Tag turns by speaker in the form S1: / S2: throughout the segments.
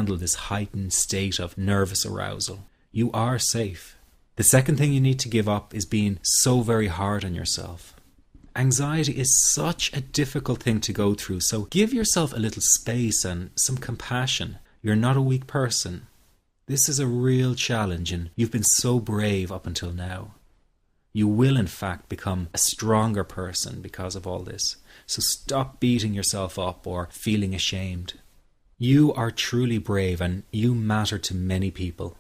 S1: handle this heightened state of nervous arousal. You are safe. The second thing you need to give up is being so very hard on yourself. Anxiety is such a difficult thing to go through, so give yourself a little space and some compassion. You're not a weak person. This is a real challenge, and you've been so brave up until now. You will, in fact, become a stronger person because of all this. So stop beating yourself up or feeling ashamed. You are truly brave, and you matter to many people.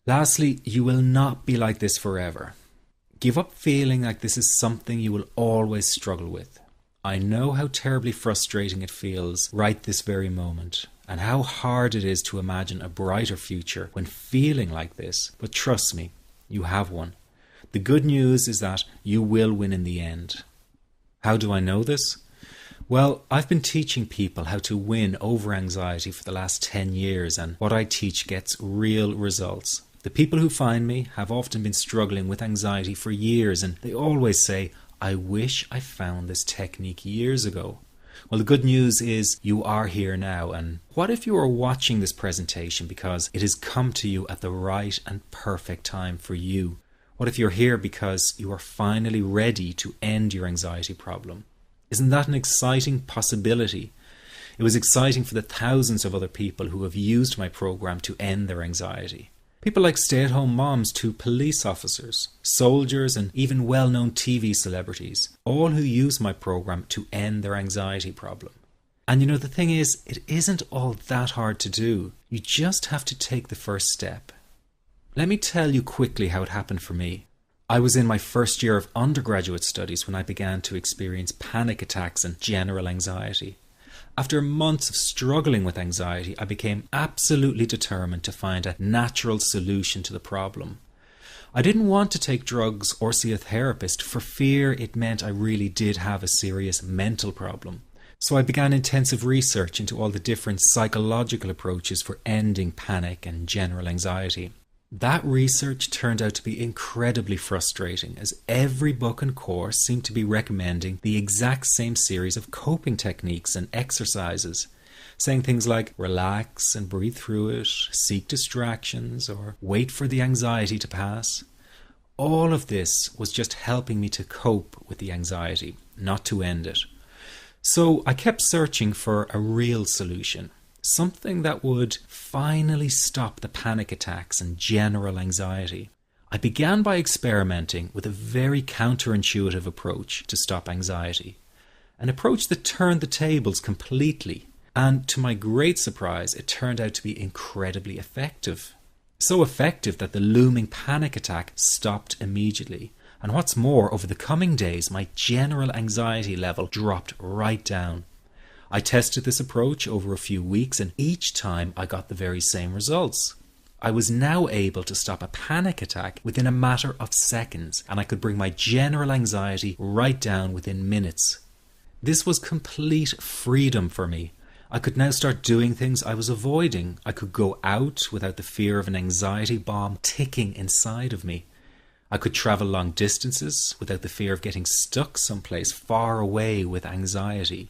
S1: Lastly, you will not be like this forever. Give up feeling like this is something you will always struggle with. I know how terribly frustrating it feels right this very moment, and how hard it is to imagine a brighter future when feeling like this, but trust me, you have one. The good news is that you will win in the end. How do I know this? Well, I've been teaching people how to win over anxiety for the last 10 years, and what I teach gets real results. The people who find me have often been struggling with anxiety for years, and they always say, I wish I found this technique years ago. Well, the good news is you are here now, and what if you are watching this presentation because it has come to you at the right and perfect time for you? What if you're here because you are finally ready to end your anxiety problem? Isn't that an exciting possibility? It was exciting for the thousands of other people who have used my program to end their anxiety. People like stay-at-home moms to police officers, soldiers, and even well-known TV celebrities, all who use my program to end their anxiety problem. And you know, the thing is, it isn't all that hard to do. You just have to take the first step. Let me tell you quickly how it happened for me. I was in my first year of undergraduate studies when I began to experience panic attacks and general anxiety. After months of struggling with anxiety, I became absolutely determined to find a natural solution to the problem. I didn't want to take drugs or see a therapist for fear it meant I really did have a serious mental problem. So I began intensive research into all the different psychological approaches for ending panic and general anxiety. That research turned out to be incredibly frustrating, as every book and course seemed to be recommending the exact same series of coping techniques and exercises, saying things like relax and breathe through it, seek distractions, or wait for the anxiety to pass. All of this was just helping me to cope with the anxiety, not to end it. So I kept searching for a real solution. Something that would finally stop the panic attacks and general anxiety. I began by experimenting with a very counterintuitive approach to stop anxiety. An approach that turned the tables completely. And to my great surprise, it turned out to be incredibly effective. So effective that the looming panic attack stopped immediately. And what's more, over the coming days, my general anxiety level dropped right down. I tested this approach over a few weeks, and each time I got the very same results. I was now able to stop a panic attack within a matter of seconds, and I could bring my general anxiety right down within minutes. This was complete freedom for me. I could now start doing things I was avoiding. I could go out without the fear of an anxiety bomb ticking inside of me. I could travel long distances without the fear of getting stuck someplace far away with anxiety.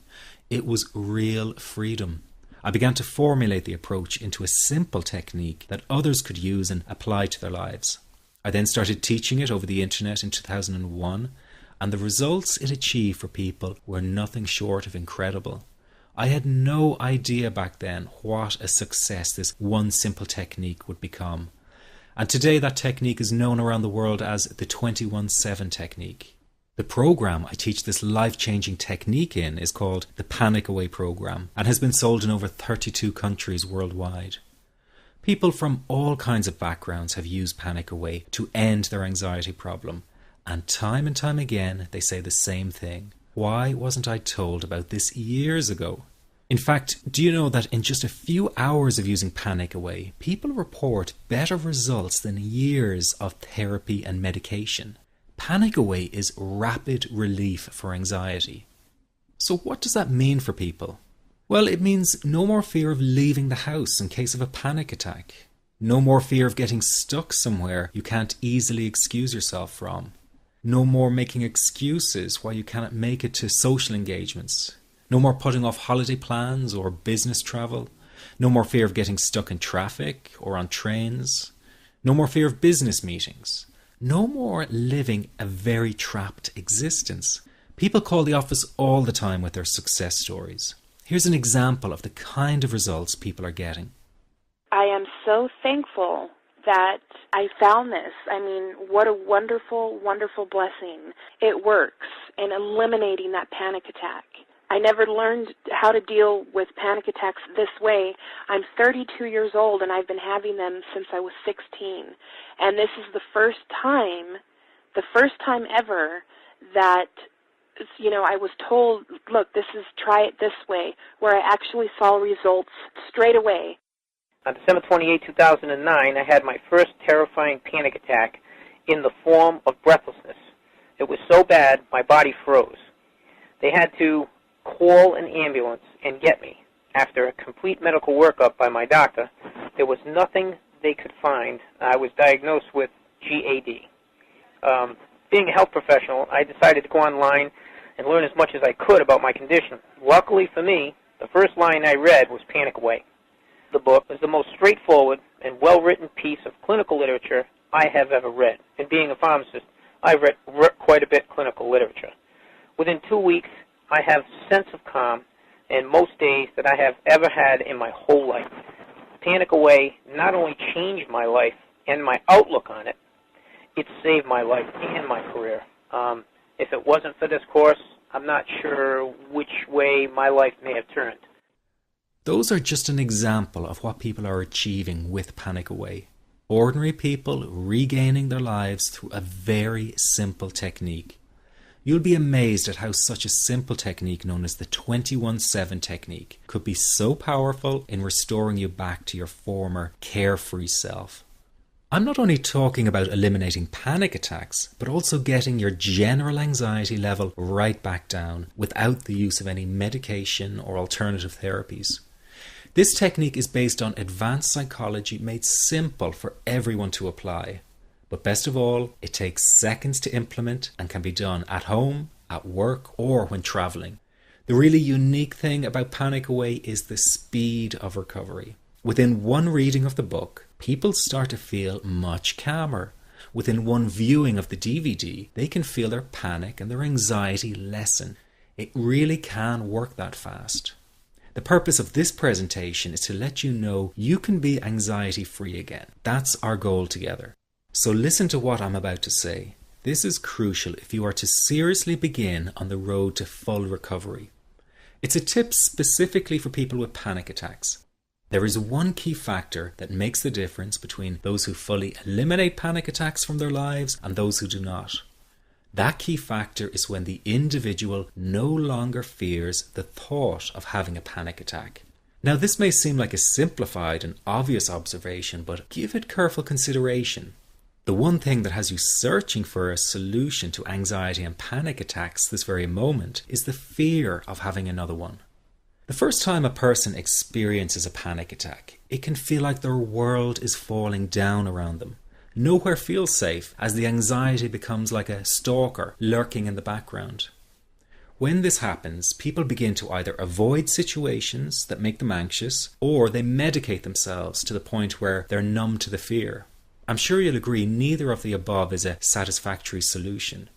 S1: It was real freedom. I began to formulate the approach into a simple technique that others could use and apply to their lives. I then started teaching it over the internet in 2001, and the results it achieved for people were nothing short of incredible. I had no idea back then what a success this one simple technique would become. And today that technique is known around the world as the 21-7 technique. The program I teach this life-changing technique in is called the Panic Away program and has been sold in over 32 countries worldwide. People from all kinds of backgrounds have used Panic Away to end their anxiety problem, and time again they say the same thing. Why wasn't I told about this years ago? In fact, do you know that in just a few hours of using Panic Away, people report better results than years of therapy and medication? Panic Away is rapid relief for anxiety. So what does that mean for people? Well, it means no more fear of leaving the house in case of a panic attack. No more fear of getting stuck somewhere you can't easily excuse yourself from. No more making excuses why you cannot make it to social engagements. No more putting off holiday plans or business travel. No more fear of getting stuck in traffic or on trains. No more fear of business meetings. No more living a very trapped existence. People call the office all the time with their success stories. Here's an example of the kind of results people are getting.
S2: I am so thankful that I found this. I mean, what a wonderful, wonderful blessing. It works in eliminating that panic attack. I never learned how to deal with panic attacks this way. I'm 32 years old, and I've been having them since I was 16. And this is the first time ever that, I was told, look, try it this way, where I actually saw results straight away.
S3: On December 28, 2009, I had my first terrifying panic attack in the form of breathlessness. It was so bad, my body froze. They had to call an ambulance and get me. After a complete medical workup by my doctor, there was nothing they could find. I was diagnosed with GAD. Being a health professional, I decided to go online and learn as much as I could about my condition. Luckily for me, the first line I read was Panic Away. The book is the most straightforward and well-written piece of clinical literature I have ever read. And being a pharmacist, I've read quite a bit of clinical literature. Within 2 weeks, I have a sense of calm in most days that I have ever had in my whole life. Panic Away not only changed my life and my outlook on it, it saved my life and my career. If it wasn't for this course, I'm not sure which way my life may have turned.
S1: Those are just an example of what people are achieving with Panic Away. Ordinary people regaining their lives through a very simple technique. You'll be amazed at how such a simple technique known as the 21-7 technique could be so powerful in restoring you back to your former carefree self. I'm not only talking about eliminating panic attacks, but also getting your general anxiety level right back down without the use of any medication or alternative therapies. This technique is based on advanced psychology made simple for everyone to apply. But best of all, it takes seconds to implement and can be done at home, at work, or when traveling. The really unique thing about Panic Away is the speed of recovery. Within one reading of the book, people start to feel much calmer. Within one viewing of the DVD, they can feel their panic and their anxiety lessen. It really can work that fast. The purpose of this presentation is to let you know you can be anxiety-free again. That's our goal together. So listen to what I'm about to say. This is crucial if you are to seriously begin on the road to full recovery. It's a tip specifically for people with panic attacks. There is one key factor that makes the difference between those who fully eliminate panic attacks from their lives and those who do not. That key factor is when the individual no longer fears the thought of having a panic attack. Now, this may seem like a simplified and obvious observation, but give it careful consideration. The one thing that has you searching for a solution to anxiety and panic attacks this very moment is the fear of having another one. The first time a person experiences a panic attack, it can feel like their world is falling down around them. Nowhere feels safe as the anxiety becomes like a stalker lurking in the background. When this happens, people begin to either avoid situations that make them anxious, or they medicate themselves to the point where they're numb to the fear. I'm sure you'll agree neither of the above is a satisfactory solution.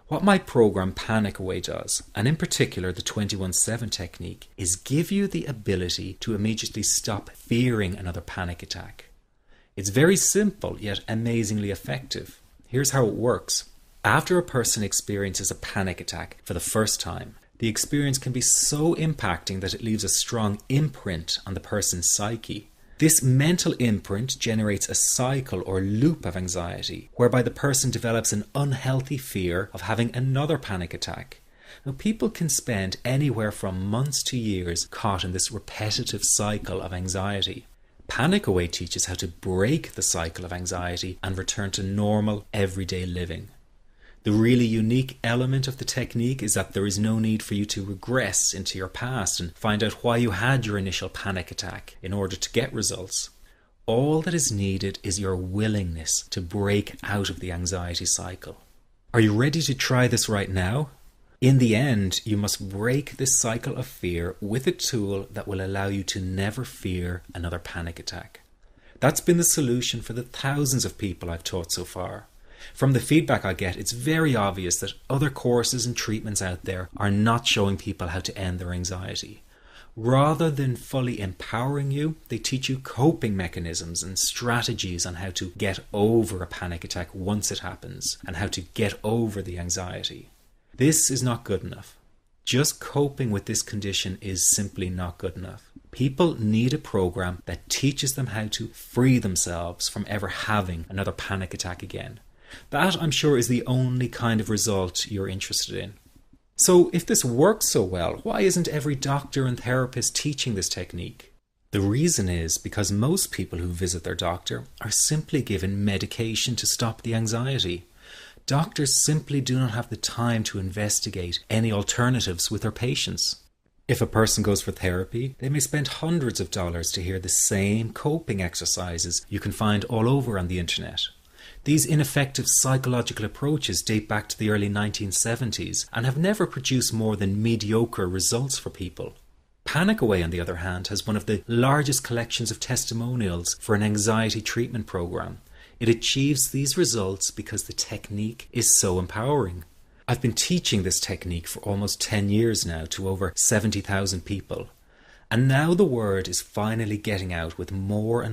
S1: What my program Panic Away does, and in particular the 21-7 technique, is give you the ability to immediately stop fearing another panic attack. It's very simple yet amazingly effective. Here's how it works. After a person experiences a panic attack for the first time, the experience can be so impacting that it leaves a strong imprint on the person's psyche. This mental imprint generates a cycle or loop of anxiety, whereby the person develops an unhealthy fear of having another panic attack. Now, people can spend anywhere from months to years caught in this repetitive cycle of anxiety. Panic Away teaches how to break the cycle of anxiety and return to normal, everyday living. The really unique element of the technique is that there is no need for you to regress into your past and find out why you had your initial panic attack in order to get results. All that is needed is your willingness to break out of the anxiety cycle. Are you ready to try this right now? In the end, you must break this cycle of fear with a tool that will allow you to never fear another panic attack. That's been the solution for the thousands of people I've taught so far. From the feedback I get, it's very obvious that other courses and treatments out there are not showing people how to end their anxiety. Rather than fully empowering you, they teach you coping mechanisms and strategies on how to get over a panic attack once it happens, and how to get over the anxiety. This is not good enough. Just coping with this condition is simply not good enough. People need a program that teaches them how to free themselves from ever having another panic attack again. That, I'm sure, is the only kind of result you're interested in. So if this works so well, why isn't every doctor and therapist teaching this technique? The reason is because most people who visit their doctor are simply given medication to stop the anxiety. Doctors simply do not have the time to investigate any alternatives with their patients. If a person goes for therapy, they may spend hundreds of dollars to hear the same coping exercises you can find all over on the internet. These ineffective psychological approaches date back to the early 1970s and have never produced more than mediocre results for people. Panic Away, on the other hand, has one of the largest collections of testimonials for an anxiety treatment program. It achieves these results because the technique is so empowering. I've been teaching this technique for almost 10 years now to over 70,000 people. And now the word is finally getting out with more and